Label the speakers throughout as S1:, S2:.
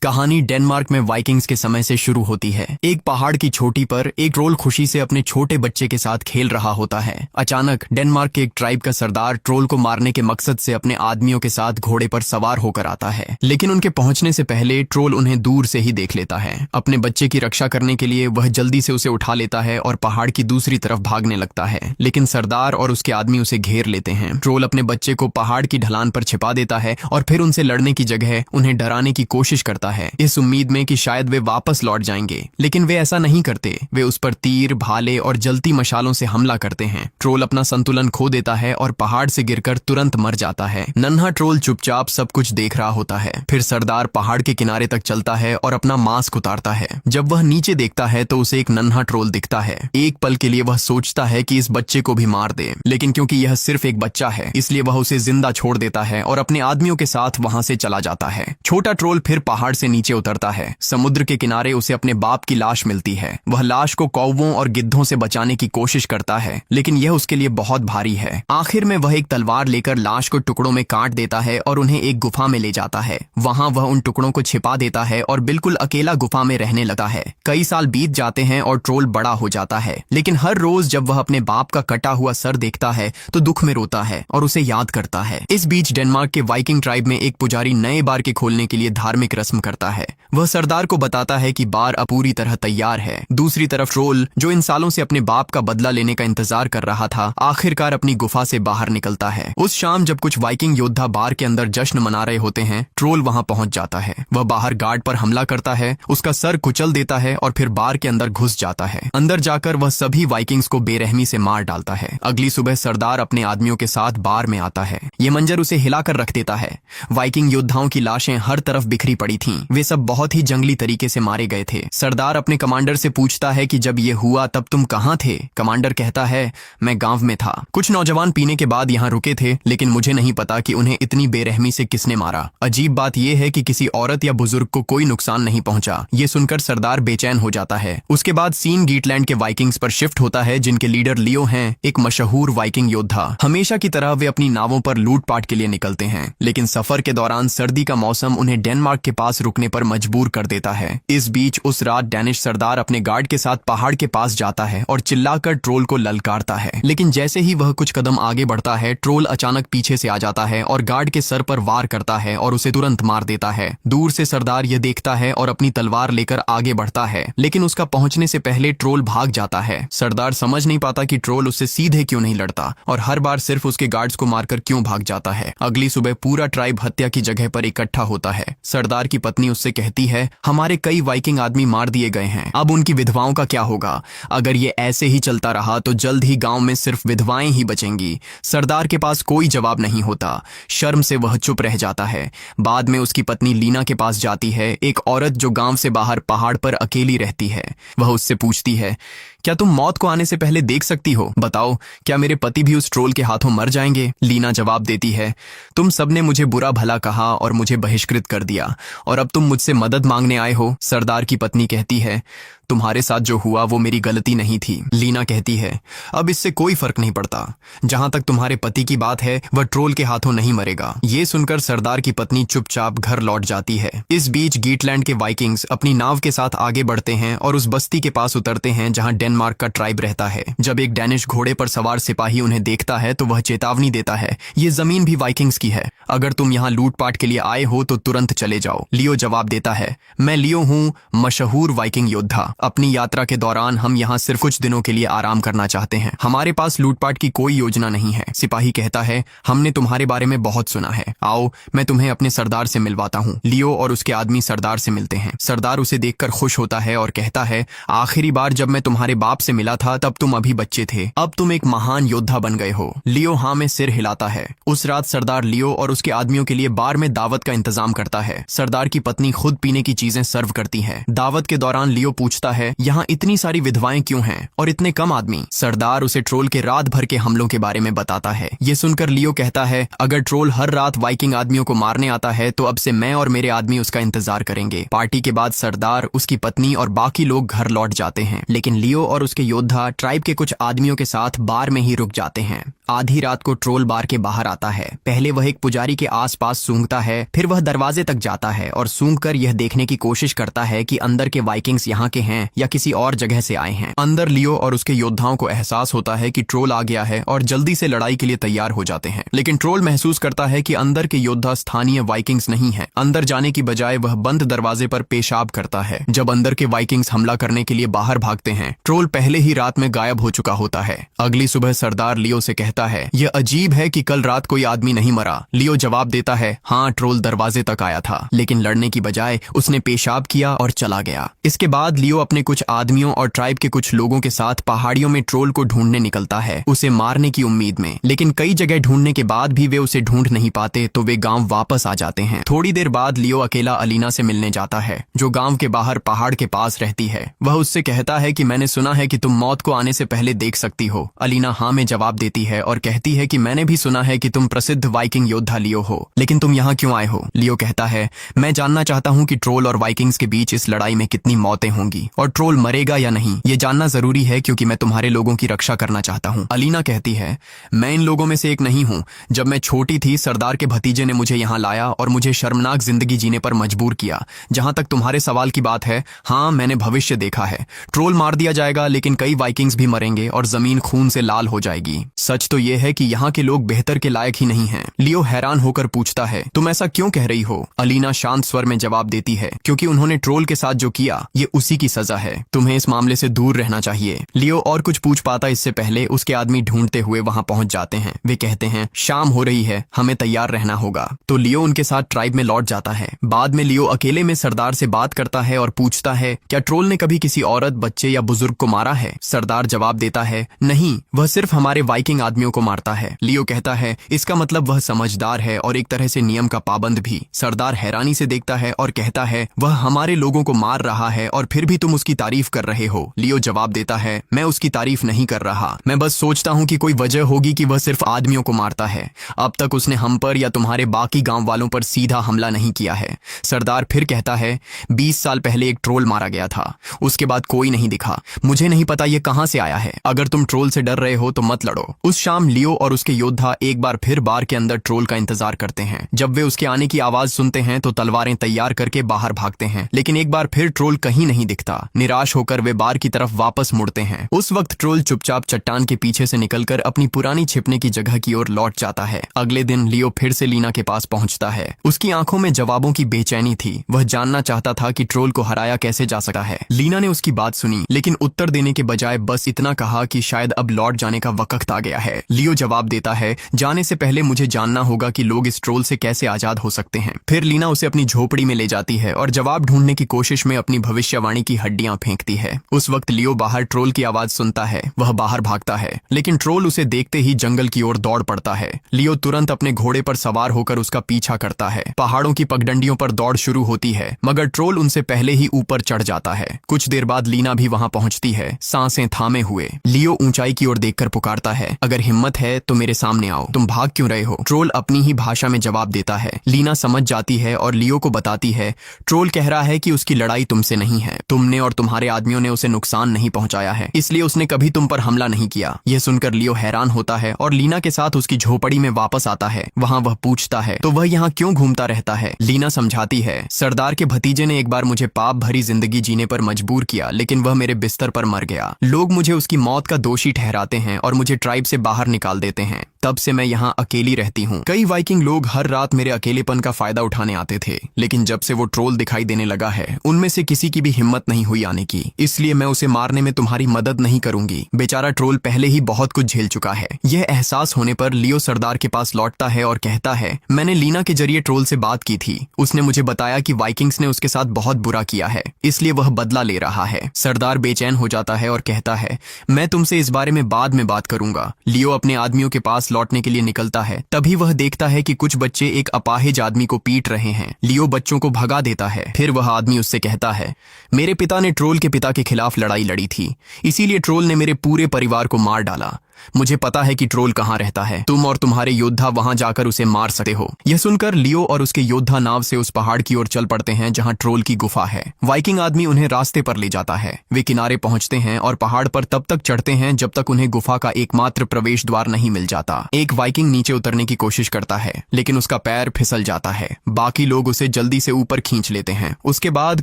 S1: कहानी डेनमार्क में वाइकिंग्स के समय से शुरू होती है। एक पहाड़ की चोटी पर एक ट्रोल खुशी से अपने छोटे बच्चे के साथ खेल रहा होता है। अचानक डेनमार्क के एक ट्राइब का सरदार ट्रोल को मारने के मकसद से अपने आदमियों के साथ घोड़े पर सवार होकर आता है, लेकिन उनके पहुंचने से पहले ट्रोल उन्हें दूर से ही देख लेता है। अपने बच्चे की रक्षा करने के लिए वह जल्दी से उसे उठा लेता है और पहाड़ की दूसरी तरफ भागने लगता है, लेकिन सरदार और उसके आदमी उसे घेर लेते हैं। ट्रोल अपने बच्चे को पहाड़ की ढलान पर छिपा देता है और फिर उनसे लड़ने की जगह उन्हें डराने की कोशिश करता है, इस उम्मीद में कि शायद वे वापस लौट जाएंगे। लेकिन वे ऐसा नहीं करते। वे उस पर तीर, भाले और जलती मशालों से हमला करते हैं। ट्रोल अपना संतुलन खो देता है और पहाड़ से गिरकर तुरंत मर जाता है। नन्हा ट्रोल चुपचाप सब कुछ देख रहा होता है। फिर सरदार पहाड़ के किनारे तक चलता है और अपना मास्क उतारता है। जब वह नीचे देखता है तो उसे एक नन्हा ट्रोल दिखता है। एक पल के लिए वह सोचता है कि इस बच्चे को भी मार दे, लेकिन क्योंकि यह सिर्फ एक बच्चा है इसलिए वह उसे जिंदा छोड़ देता है और अपने आदमियों के साथ वहां से चला जाता है। छोटा ट्रोल फिर पहाड़ से नीचे उतरता है। समुद्र के किनारे उसे अपने बाप की लाश मिलती है। वह लाश को कौवों और गिद्धों से बचाने की कोशिश करता है, लेकिन यह उसके लिए बहुत भारी है। आखिर में वह एक तलवार लेकर लाश को टुकड़ों में काट देता है और उन्हें एक गुफा में ले जाता है। वहां वह उन टुकड़ों को छिपा देता है और बिल्कुल अकेला गुफा में रहने लगता है। कई साल बीत जाते हैं और ट्रोल बड़ा हो जाता है, लेकिन हर रोज जब वह अपने बाप का कटा हुआ सर देखता है तो दुख में रोता है और उसे याद करता है। इस बीच डेनमार्क के वाइकिंग ट्राइब में एक पुजारी नए बार के खोलने के लिए धार्मिक रस्म करता है। वह सरदार को बताता है कि बार अब पूरी तरह तैयार है। दूसरी तरफ ट्रोल, जो इन सालों से अपने बाप का बदला लेने का इंतजार कर रहा था, आखिरकार अपनी गुफा से बाहर निकलता है। उस शाम जब कुछ वाइकिंग योद्धा बार के अंदर जश्न मना रहे होते हैं, ट्रोल वहां पहुंच जाता है। वह बाहर गार्ड पर हमला करता है, उसका सर कुचल देता है और फिर बार के अंदर घुस जाता है। अंदर जाकर वह सभी वाइकिंग्स को बेरहमी से मार डालता है। अगली सुबह सरदार अपने आदमियों के साथ बार में आता है। ये मंजर उसे हिलाकर रख देता है। वाइकिंग योद्धाओं की लाशें हर तरफ बिखरी पड़ी थीं। वे सब बहुत ही जंगली तरीके से मारे गए थे। सरदार अपने कमांडर से पूछता है कि जब ये हुआ तब तुम कहाँ थे? कमांडर कहता है, मैं गांव में था। कुछ नौजवान पीने के बाद यहाँ रुके थे, लेकिन मुझे नहीं पता कि उन्हें इतनी बेरहमी से किसने मारा। अजीब बात यह है कि किसी औरत या बुजुर्ग को कोई नुकसान नहीं पहुंचा। ये सुनकर सरदार बेचैन हो जाता है। उसके बाद सीन गीटलैंड के वाइकिंग्स पर शिफ्ट होता है, जिनके लीडर लियो हैं, एक मशहूर वाइकिंग योद्धा। हमेशा की तरह वे अपनी नावों पर लूटपाट के लिए निकलते हैं, लेकिन सफर के दौरान सर्दी का मौसम उन्हें डेनमार्क के पास रुकने पर मजबूर कर देता है। इस बीच उस रात डैनिश सरदार अपने गार्ड के साथ पहाड़ के पास जाता है और चिल्लाकर ट्रोल को ललकारता है, लेकिन जैसे ही वह कुछ कदम आगे बढ़ता है, ट्रोल अचानक पीछे से आ जाता है और गार्ड के सर पर वार करता है और उसे तुरंत मार देता है। दूर से सरदार यह देखता है और अपनी तलवार लेकर आगे बढ़ता है, लेकिन उसका पहुंचने से पहले ट्रोल भाग जाता है। सरदार समझ नहीं पाता कि ट्रोल उससे सीधे क्यों नहीं लड़ता और हर बार सिर्फ उसके गार्ड्स को मारकर क्यों भाग जाता है। अगली सुबह पूरा ट्राइब हत्या की जगह पर इकट्ठा होता है। सरदार की पत्नी उससे कहती है, हमारे कई वाइकिंग आदमी मार दिए गए हैं, अब उनकी विधवाओं का क्या होगा? अगर ये ऐसे ही चलता रहा तो जल्द ही गांव में सिर्फ विधवाएं ही बचेंगी। सरदार के पास कोई जवाब नहीं होता। शर्म से वह चुप रह जाता है। बाद में उसकी पत्नी लीना के पास जाती है, एक औरत जो गांव से बाहर पहाड़ पर अकेली रहती है। वह उससे पूछती है, क्या तुम मौत को आने से पहले देख सकती हो? बताओ, क्या मेरे पति भी उस ट्रोल के हाथों मर जाएंगे? लीना जवाब देती है, तुम सबने मुझे बुरा भला कहा और मुझे बहिष्कृत कर दिया और अब तुम मुझसे मदद मांगने आए हो। सरदार की पत्नी कहती है, तुम्हारे साथ जो हुआ वो मेरी गलती नहीं थी। लीना कहती है, अब इससे कोई फर्क नहीं पड़ता। जहां तक तुम्हारे पति की बात है, वह ट्रोल के हाथों नहीं मरेगा। ये सुनकर सरदार की पत्नी चुपचाप घर लौट जाती है। इस बीच गीटलैंड के वाइकिंग्स अपनी नाव के साथ आगे बढ़ते हैं और उस बस्ती के पास उतरते हैं जहां डेनमार्क का ट्राइब रहता है। जब एक डैनिश घोड़े पर सवार सिपाही उन्हें देखता है तो वह चेतावनी देता है, ये जमीन भी वाइकिंग्स की है। अगर तुम यहाँ लूटपाट के लिए आए हो तो तुरंत चले जाओ। लियो जवाब देता है, मैं लियो हूँ, मशहूर वाइकिंग योद्धा। अपनी यात्रा के दौरान हम यहाँ सिर्फ कुछ दिनों के लिए आराम करना चाहते हैं। हमारे पास लूटपाट की कोई योजना नहीं है। सिपाही कहता है, हमने तुम्हारे बारे में बहुत सुना है। आओ, मैं तुम्हें अपने सरदार से मिलवाता हूँ। लियो और उसके आदमी सरदार से मिलते हैं। सरदार उसे देखकर खुश होता है और कहता है, आखिरी बार जब मैं तुम्हारे बाप से मिला था तब तुम अभी बच्चे थे, अब तुम एक महान योद्धा बन गए हो। लियो हाँ में सिर हिलाता है। उस रात सरदार लियो और उसके आदमियों के लिए बार में दावत का इंतजाम करता है। सरदार की पत्नी खुद पीने की चीजें सर्व करती है। दावत के दौरान लियो पूछता पूछता है, यहाँ इतनी सारी विधवाएं क्यों हैं और इतने कम आदमी? सरदार उसे ट्रोल के रात भर के हमलों के बारे में बताता है। ये सुनकर लियो कहता है, अगर ट्रोल हर रात वाइकिंग आदमियों को मारने आता है तो अब से मैं और मेरे आदमी उसका इंतजार करेंगे। पार्टी के बाद सरदार, उसकी पत्नी और बाकी लोग घर लौट जाते हैं, लेकिन लियो और उसके योद्धा ट्राइब के कुछ आदमियों के साथ बार में ही रुक जाते हैं। आधी रात को ट्रोल बार के बाहर आता है। पहले वह एक पुजारी के आसपास सूंघता है, फिर वह दरवाजे तक जाता है और सूंघकर यह देखने की कोशिश करता है कि अंदर के वाइकिंग्स यहाँ के हैं या किसी और जगह से आए हैं। अंदर लियो और उसके योद्धाओं को एहसास होता है कि ट्रोल आ गया है और जल्दी से लड़ाई के लिए तैयार हो जाते हैं, लेकिन ट्रोल महसूस करता है कि अंदर के योद्धा स्थानीय वाइकिंग्स नहीं है। अंदर जाने की बजाय वह बंद दरवाजे पर पेशाब करता है। जब अंदर के वाइकिंग्स हमला करने के लिए बाहर भागते हैं, ट्रोल पहले ही रात में गायब हो चुका होता है। अगली सुबह सरदार लियो से कहता है, यह अजीब है कि कल रात कोई आदमी नहीं मरा। लियो जवाब देता है, हाँ, ट्रोल दरवाजे तक आया था, लेकिन लड़ने की बजाय उसने पेशाब किया और चला गया। इसके बाद लियो अपने कुछ आदमियों और ट्राइब के कुछ लोगों के साथ पहाड़ियों में ट्रोल को ढूंढने निकलता है, उसे मारने की उम्मीद में। लेकिन कई जगह ढूंढने के बाद भी वे उसे ढूंढ नहीं पाते, तो वे गांव वापस आ जाते हैं। थोड़ी देर बाद लियो अकेला अलीना से मिलने जाता है, जो गांव के बाहर पहाड़ के पास रहती है। वह उससे कहता है कि मैंने सुना है कि तुम मौत को आने से पहले देख सकती हो। अलीना हाँ में जवाब देती है और कहती है कि मैंने भी सुना है कि तुम प्रसिद्ध वाइकिंग योद्धा लियो हो, लेकिन तुम यहाँ क्यों आए हो? लियो कहता है, मैं जानना चाहता हूँ कि ट्रोल और वाइकिंग्स के बीच इस लड़ाई में कितनी मौतें होंगी और ट्रोल मरेगा या नहीं। ये जानना जरूरी है क्योंकि मैं तुम्हारे लोगों की रक्षा करना चाहता हूँ। अलीना कहती है, मैं इन लोगों में से एक नहीं हूँ। जब मैं छोटी थी, सरदार के भतीजे ने मुझे यहाँ लाया और मुझे शर्मनाक जिंदगी जीने पर मजबूर किया। जहां तक तुम्हारे सवाल की बात है, हाँ, मैंने भविष्य देखा है। ट्रोल मार दिया जाएगा, लेकिन कई वाइकिंग्स भी मरेंगे और जमीन खून से लाल हो जाएगी। सच तो यह है कि यहाँ के लोग बेहतर के लायक ही नहीं हैं। लियो हैरान होकर पूछता है, तुम ऐसा क्यों कह रही हो? अलीना शांत स्वर में जवाब देती है, क्योंकि उन्होंने ट्रोल के साथ जो किया, ये उसी की सजा है। तुम्हें इस मामले से दूर रहना चाहिए। लियो और कुछ पूछ पाता इससे पहले उसके आदमी ढूंढते हुए वहां पहुंच जाते हैं। वे कहते हैं, शाम हो रही है, हमें तैयार रहना होगा। तो लियो उनके साथ ट्राइब में लौट जाता है। बाद में लियो अकेले में सरदार से बात करता है और पूछता है, क्या ट्रोल ने कभी किसी औरत, बच्चे या बुजुर्ग को मारा है? सरदार जवाब देता है, नहीं, वह सिर्फ हमारे वाइकिंग आदमियों को मारता है। लियो कहता है, इसका मतलब वह समझदार है और एक तरह से नियम का पाबंद भी। सरदार हैरानी से देखता है और कहता है, वह हमारे लोगों को मार रहा है और फिर भी तुम उसकी तारीफ कर रहे हो। लियो जवाब देता है, मैं उसकी तारीफ नहीं कर रहा, मैं बस सोचता हूँ कि कोई वजह होगी कि वह सिर्फ आदमियों को मारता है। अब तक उसने हम पर या तुम्हारे बाकी गांव वालों पर सीधा हमला नहीं किया है। सरदार फिर कहता है, 20 साल पहले एक ट्रोल मारा गया था, उसके बाद कोई नहीं दिखा। मुझे नहीं पता ये कहां से आया है। अगर तुम ट्रोल से डर रहे हो तो मत लड़ो। उस शाम लियो और उसके योद्धा एक बार फिर बार के अंदर ट्रोल का इंतजार करते हैं। जब वे उसके आने की आवाज सुनते हैं तो तलवारें तैयार करके बाहर भागते हैं, लेकिन एक बार फिर ट्रोल कहीं नहीं दिखता। निराश होकर वे बार की तरफ वापस मुड़ते हैं। उस वक्त ट्रोल चुपचाप चट्टान के पीछे से निकलकर अपनी पुरानी छिपने की जगह की ओर लौट जाता है। अगले दिन लियो फिर से लीना के पास पहुंचता है। उसकी आंखों में जवाबों की बेचैनी थी। वह जानना चाहता था कि ट्रोल को हराया कैसे जा सकता है। लीना ने उसकी बात सुनी, लेकिन उत्तर देने के बजाय बस इतना कहा कि शायद अब लौट जाने का वक्त आ गया है। लियो जवाब देता है, जाने से पहले मुझे जानना होगा कि लोग इस ट्रोल से कैसे आजाद हो सकते हैं। फिर लीना उसे अपनी झोपड़ी में ले जाती है और जवाब ढूंढने की कोशिश में अपनी भविष्यवाणी की हड्डियां फेंकती है। उस वक्त लियो बाहर ट्रोल की आवाज सुनता है। वह बाहर भागता है, लेकिन ट्रोल उसे देखते ही जंगल की ओर दौड़ पड़ता है। लियो तुरंत अपने घोड़े पर सवार होकर उसका पीछा करता है। पहाड़ों की पगडंडियों पर दौड़ शुरू होती है, मगर ट्रोल उनसे पहले ही ऊपर चढ़ जाता है। कुछ देर बाद लीना भी वहां पहुंचती है, सांसें थामे हुए। लियो ऊंचाई की ओर देखकर पुकारता है, अगर हिम्मत है तो मेरे सामने आओ, तुम भाग क्यों रहे हो? ट्रोल अपनी ही भाषा में जवाब देता है। लीना समझ जाती है और लियो को बताती है, ट्रोल कह रहा है कि उसकी लड़ाई तुमसे नहीं है। तुमने और तुम्हारे आदमियों ने उसे नुकसान नहीं पहुंचाया है, इसलिए उसने कभी तुम पर हमला नहीं किया। यह सुनकर लियो हैरान होता है और लीना के साथ उसकी झोपड़ी में वापस आता है। वहां वह पूछता है, तो वह यहाँ क्यों घूमता रहता है? लीना समझाती है, सरदार के भतीजे ने एक बार मुझे पाप भरी जिंदगी जीने पर मजबूर किया, लेकिन वह मेरे बिस्तर पर मर गया। लोग मुझे उसकी मौत का दोषी ठहराते हैं और मुझे ट्राइब से बाहर निकाल देते हैं। तब से मैं यहाँ अकेली रहती हूँ। कई वाइकिंग लोग हर रात मेरे अकेलेपन का फायदा उठाने आते थे, लेकिन जब से वो ट्रोल दिखाई देने लगा है, उनमें से किसी की भी हिम्मत नहीं हुई आने की। इसलिए मैं उसे मारने में तुम्हारी मदद नहीं करूंगी। बेचारा ट्रोल पहले ही बहुत कुछ झेल चुका है। यह एहसास होने पर लियो सरदार के पास लौटता है और कहता है, मैंने लीना के जरिए ट्रोल से बात की थी। उसने मुझे बताया कि वाइकिंग्स ने उसके साथ बहुत बुरा किया है, इसलिए वह बदला ले रहा है। सरदार बेचैन हो जाता है और कहता है, मैं तुमसे इस बारे में बाद में बात करूंगा। लियो अपने आदमियों के पास लौटने के लिए निकलता है। तभी वह देखता है कि कुछ बच्चे एक अपाहिज आदमी को पीट रहे हैं। लियो बच्चों को भगा देता है। फिर वह आदमी उससे कहता है, मेरे पिता पिता ने ट्रोल के पिता के खिलाफ लड़ाई लड़ी थी, इसीलिए ट्रोल ने मेरे पूरे परिवार को मार डाला। मुझे पता है कि ट्रोल कहाँ रहता है। तुम और तुम्हारे योद्धा वहां जाकर उसे मार सकते हो। यह सुनकर लियो और उसके योद्धा नाव से उस पहाड़ की ओर चल पड़ते हैं जहां ट्रोल की गुफा है। वाइकिंग आदमी उन्हें रास्ते पर ले जाता है। वे किनारे पहुंचते हैं और पहाड़ पर तब तक चढ़ते हैं जब तक उन्हें गुफा का एकमात्र प्रवेश द्वार नहीं मिल जाता। एक वाइकिंग नीचे उतरने की कोशिश करता है, लेकिन उसका पैर फिसल जाता है। बाकी लोग उसे जल्दी से ऊपर खींच लेते हैं। उसके बाद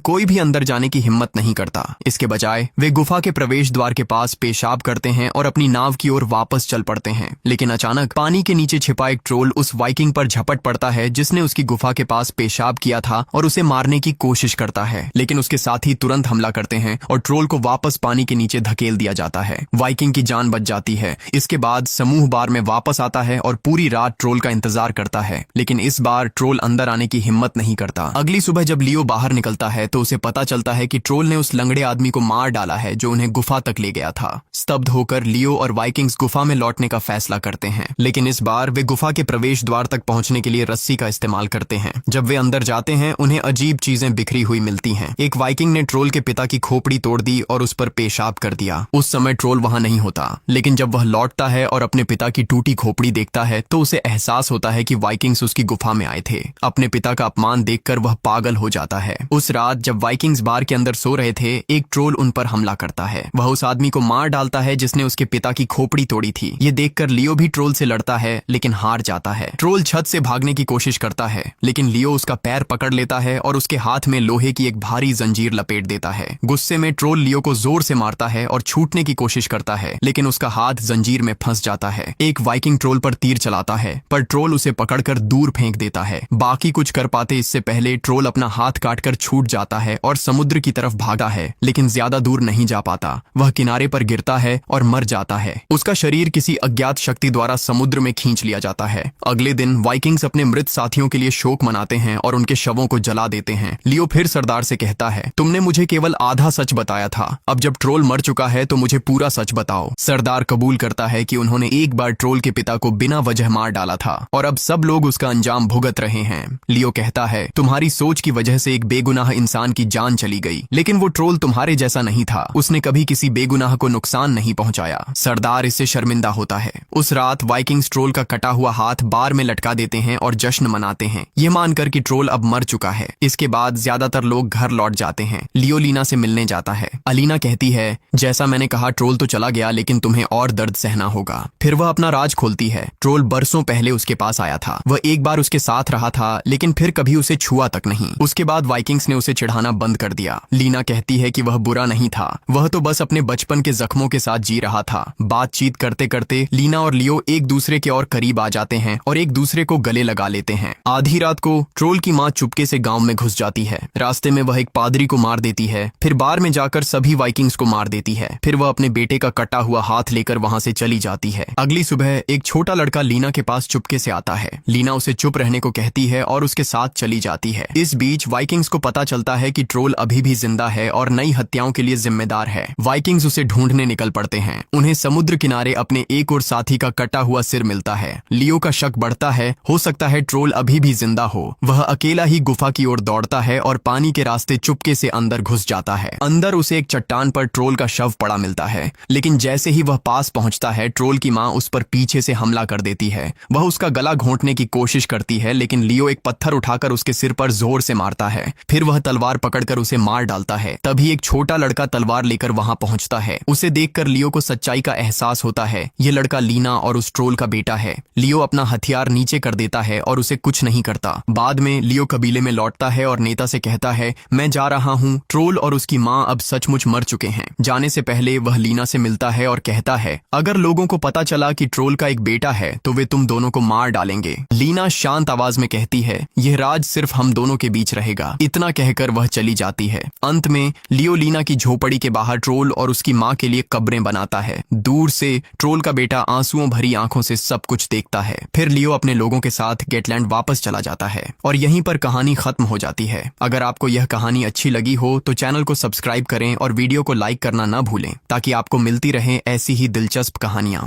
S1: कोई भी अंदर जाने की हिम्मत नहीं करता। इसके बजाय वे गुफा के प्रवेश द्वार के पास पेशाब करते हैं और अपनी नाव की ओर वापस चल पड़ते हैं। लेकिन अचानक पानी के नीचे छिपा एक ट्रोल उस वाइकिंग पर झपट पड़ता है जिसने उसकी गुफा के पास पेशाब किया था और उसे मारने की कोशिश करता है, लेकिन उसके साथी तुरंत हमला करते हैं और ट्रोल को वापस पानी के नीचे धकेल दिया जाता है। वाइकिंग की जान बच जाती है। इसके बाद समूह बार में वापस आता है और पूरी रात ट्रोल का इंतजार करता है, लेकिन इस बार ट्रोल अंदर आने की हिम्मत नहीं करता। अगली सुबह जब लियो बाहर निकलता है तो उसे पता चलता है कि ट्रोल ने उस लंगड़े आदमी को मार डाला है जो उन्हें गुफा तक ले गया था। स्तब्ध होकर लियो और वाइकिंग्स गुफा में लौटने का फैसला करते हैं, लेकिन इस बार वे गुफा के प्रवेश द्वार तक पहुंचने के लिए रस्सी का इस्तेमाल करते हैं। जब वे अंदर जाते हैं उन्हें अजीब चीजें बिखरी हुई मिलती हैं। एक वाइकिंग ने ट्रोल के पिता की खोपड़ी तोड़ दी और उस पर पेशाब कर दिया। उस समय ट्रोल वहां नहीं होता, लेकिन जब वह लौटता है और अपने पिता की टूटी खोपड़ी देखता है तो उसे एहसास होता है कि वाइकिंग्स उसकी गुफा में आए थे। अपने पिता का अपमान देखकर वह पागल हो जाता है। उस रात जब वाइकिंग्स बार के अंदर सो रहे थे, एक ट्रोल उन पर हमला करता है। वह उस आदमी को मार डालता है जिसने उसके पिता की खोपड़ी तोड़ी थी। ये देखकर लियो भी ट्रोल से लड़ता है, लेकिन हार जाता है। ट्रोल छत से भागने की कोशिश करता है, लेकिन लियो उसका पैर पकड़ लेता है और उसके हाथ में लोहे की एक भारी जंजीर लपेट देता है। गुस्से में ट्रोल लियो को जोर से मारता है और छूटने की कोशिश करता है, लेकिन उसका हाथ जंजीर में फंस जाता है। एक वाइकिंग ट्रोल पर तीर चलाता है, पर ट्रोल उसे पकड़कर दूर फेंक देता है। बाकी कुछ कर पाते इससे पहले ट्रोल अपना हाथ काटकर छूट जाता है और समुद्र की तरफ भागा है, लेकिन ज्यादा दूर नहीं जा पाता। वह किनारे पर गिरता है और मर जाता है। उसका शरीर किसी अज्ञात शक्ति द्वारा समुद्र में खींच लिया जाता है। अगले दिन वाइकिंग्स अपने मृत साथियों के लिए शोक मनाते हैं और उनके शवों को जला देते हैं। लियो फिर सरदार से कहता है, तुमने मुझे केवल आधा सच बताया था, अब जब ट्रोल मर चुका है तो मुझे पूरा सच बताओ। सरदार कबूल करता है कि उन्होंने एक बार ट्रोल के पिता को बिना वजह मार डाला था और अब सब लोग उसका अंजाम भुगत रहे हैं। लियो कहता है, तुम्हारी सोच की वजह से एक बेगुनाह इंसान की जान चली गई, लेकिन वो ट्रोल तुम्हारे जैसा नहीं था। उसने कभी किसी बेगुनाह को नुकसान नहीं पहुंचाया। सरदार इससे शर्मिंदा होता है। उस रात वाइकिंग्स ट्रोल का कटा हुआ हाथ बार में लटका देते हैं और जश्न मनाते हैं, ये मानकर कि ट्रोल अब मर चुका है। इसके बाद ज्यादातर लोग घर लौट जाते हैं। लियो लीना से मिलने जाता है। अलीना कहती है, जैसा मैंने कहा ट्रोल तो चला गया, लेकिन तुम्हें और दर्द सहना होगा। फिर वह अपना राज खोलती है। ट्रोल बरसों पहले उसके पास आया था। वह एक बार उसके साथ रहा था, लेकिन फिर कभी उसे छुआ तक नहीं। उसके बाद वाइकिंग्स ने उसे चिढ़ाना बंद कर दिया। लीना कहती है कि वह बुरा नहीं था, वह तो बस अपने बचपन के जख्मों के साथ जी रहा था। बातचीत करते करते लीना और लियो एक दूसरे के और करीब आ जाते हैं और एक दूसरे को गले लगा लेते हैं। आधी रात को ट्रोल की माँ चुपके से गांव में घुस जाती है। रास्ते में वह एक पादरी को मार देती है, फिर बार में जाकर सभी वाइकिंग्स को मार देती है। फिर वह अपने बेटे का कटा हुआ हाथ लेकर वहां से चली जाती है। अगली सुबह एक छोटा लड़का लीना के पास चुपके से आता है। लीना उसे चुप रहने को कहती है और उसके साथ चली जाती है। इस बीच वाइकिंग्स को पता चलता है कि ट्रोल अभी भी जिंदा है और नई हत्याओं के लिए जिम्मेदार है। वाइकिंग्स उसे ढूंढने निकल पड़ते हैं। उन्हें समुद्र किनारे अपने एक और साथी का कटा हुआ सिर मिलता है। लियो का शक बढ़ता है, हो सकता है ट्रोल अभी भी जिंदा हो। वह अकेला ही गुफा की ओर दौड़ता है और पानी के रास्ते चुपके से अंदर घुस जाता है। अंदर उसे एक चट्टान पर ट्रोल का शव पड़ा मिलता है, लेकिन जैसे ही वह पास पहुंचता है ट्रोल की माँ उस पर पीछे से हमला कर देती है। वह उसका गला घोंटने की कोशिश करती है, लेकिन लियो एक पत्थर उठाकर उसके सिर पर जोर से मारता है। फिर वह तलवार पकड़कर उसे मार डालता है। तभी एक छोटा लड़का तलवार लेकर वहां पहुंचता है। उसे देखकर लियो को सच्चाई का एहसास होता है। ये लड़का लीना और उस ट्रोल का बेटा है। लियो अपना हथियार नीचे कर देता है और उसे कुछ नहीं करता। बाद में लियो कबीले में लौटता है और नेता से कहता है, मैं जा रहा हूँ। ट्रोल और उसकी माँ अब सचमुच मर चुके हैं। जाने से पहले वह लीना से मिलता है और कहता है, अगर लोगों को पता चला कि ट्रोल का एक बेटा है तो वे तुम दोनों को मार डालेंगे। लीना शांत आवाज में कहती है, यह राज सिर्फ हम दोनों के बीच रहेगा। इतना कहकर वह चली जाती है। अंत में लियो लीना की झोपड़ी के बाहर ट्रोल और उसकी माँ के लिए कब्रें बनाता है। दूर से ट्रोल का बेटा आंसुओं भरी आंखों से सब कुछ देखता है। फिर लियो अपने लोगों के साथ गेटलैंड वापस चला जाता है और यहीं पर कहानी खत्म हो जाती है। अगर आपको यह कहानी अच्छी लगी हो तो चैनल को सब्सक्राइब करें और वीडियो को लाइक करना न भूलें, ताकि आपको मिलती रहे ऐसी ही दिलचस्प कहानियां।